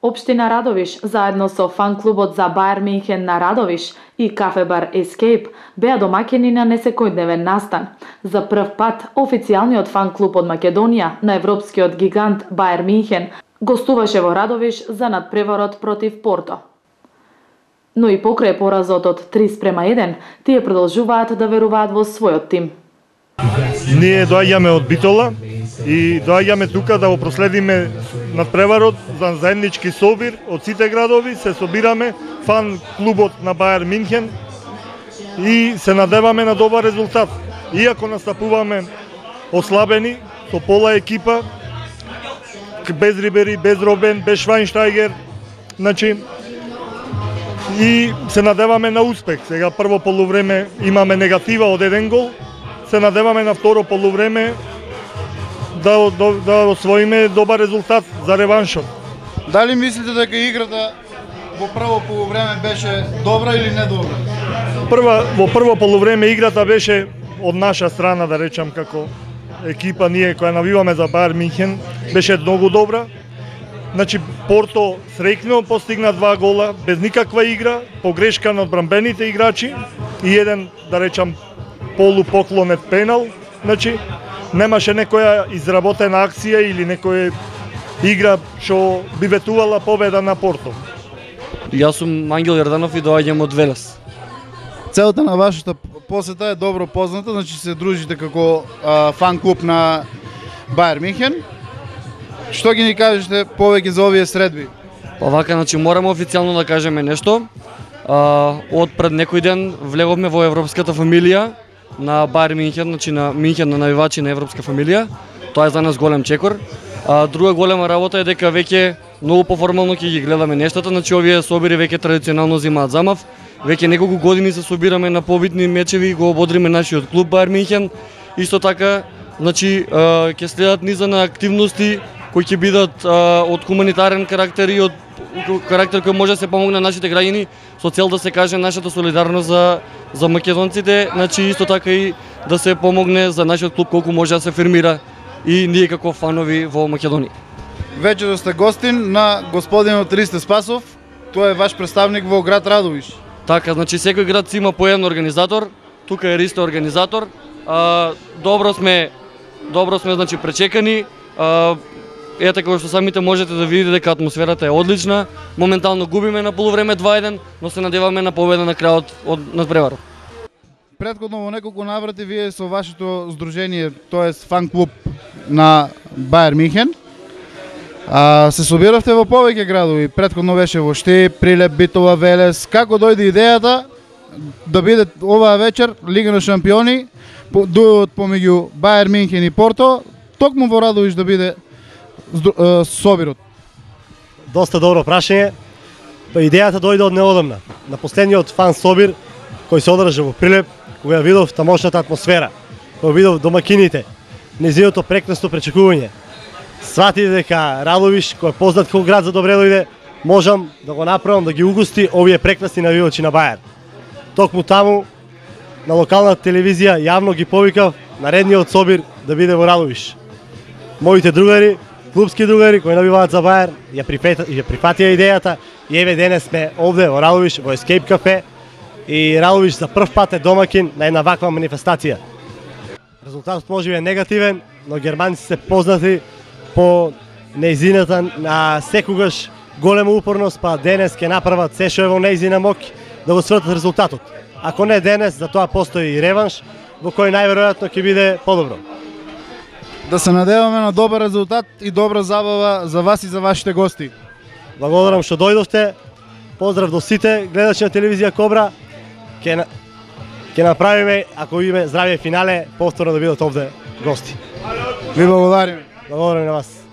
Општина Радовиш, заедно со фан-клубот за Баер Минхен на Радовиш и кафе-бар Escape, беа домаќини на несекојдневен настан. За прв пат, официјалниот фан-клуб од Македонија на европскиот гигант Баер Минхен гостуваше во Радовиш за надпреварот против Порто. Но и покрај поразот од 3:1, тие продолжуваат да веруваат во својот тим. Ние доаѓаме од Битола и доаѓаме тука да го проследиме надпреварот за заеднички собир од сите градови, се собираме фан клубот на Баер Минхен и се надеваме на добар резултат. Иако настапуваме ослабени, со пола екипа, без Рибери, без Робен, без Швајнштајгер, значи и се надеваме на успех. Сега прво полувреме имаме негатива од 1 гол, се надеваме на второ полувреме да освоиме добар резултат за реваншот. Дали мислите дека играта во прво полувреме беше добра или недобра? Во прво полувреме играта беше од наша страна, да речам, како екипа ние која навиваме за Баер Минхен, беше многу добра. Значи Порто среќно постигна 2 гола без никаква игра, погрешка на одбранбените играчи и еден, да речам, полупоклонет пенал. Значи немаше некоја изработена акција или некоја игра што би ветувала победа на Порто. Јас сум Ангел Јорданов и доаѓам од Велес. Целта на вашата посета е добро позната, значи се дружите како фан клуб на Баер Минхен. Што ги ни кажете повеќе за овие средби? Па вака, значи мораме официјално да кажеме нешто. Од пред некој ден влеговме во европската фамилија на Баер Минхен, значи на Минхен на навивачи на европска фамилија. Тоа е за нас голем чекор. Друга голема работа е дека веќе многу поформално ќе ги гледаме нештата, значи овие собири веќе традиционално земаат замав. Веќе неколку години се собираме на побитни мечеви и го ободриме нашиот клуб Баер Минхен. Исто така, значи ќе следат низа на активности кои ќе бидат од хуманитарен карактер и од карактер кој може да се помогне на нашите граѓани со цел да се каже нашата солидарност за македонците, значи исто така и да се помогне за нашиот клуб колку може да се фирмира и ние како фанови во Македонија. Вечерва сте гостин на господинот Ристе Спасов, тој е ваш представник во град Радовиш. Така, значи секој град си има по еден организатор, тука е Ристе организатор. Добро сме значи пречекани. Ете како што самите можете да видите дека атмосферата е одлична. Моментално губиме на полувреме 2:1, но се надеваме на победа на крајот од надпреварот. Претходно во неколку наврати вие со вашето здружение, тоест фан клуб на Баер Минхен, се собиравте во повеќе градови. Претходно беше во Штип, Прилеп, Битола, Велес. Како дојде идејата да биде оваа вечер Лига на шампиони, дуелот помеѓу Баер Минхен и Порто, токму во Радовиш да биде собирот? Доста добро прашање. Идејата дојде од неодамна. На последниот фан собир кој се одржа во Прилеп, кога видов тамошната атмосфера, кога видов домакините, незиното прекрасно пречекување, свати дека Радовиш, кој е познат како град за добре дојде, можам да го направам да ги угости овие прекрасни навивачи на Баер. Токму таму на локалната телевизија јавно ги повикав наредниот собир да биде во Радовиш. Моите другари, клубски другари кои навиваат за Баер, ја прифатија идејата и еве денес сме овде во Радовиш, во Escape кафе, и Радовиш за прв пат е домакин на една ваква манифестација. Резултатот може би е негативен, но германците се познати по неизината на секогаш голема упорност, па денес ќе направат се што е во неизина мок да го свртат резултатот. Ако не денес, за тоа постои и реванш, во кој најверојатно ќе биде подобро. Да се надеваме на добар резултат и добра забава за вас и за вашите гости. Благодарам што дојдовте. Поздрав до сите гледачи на телевизија Кобра. Ќе направиме, ако име здравје финале, повторно да бидат овде гости. Ви благодариме. Благодарам на вас.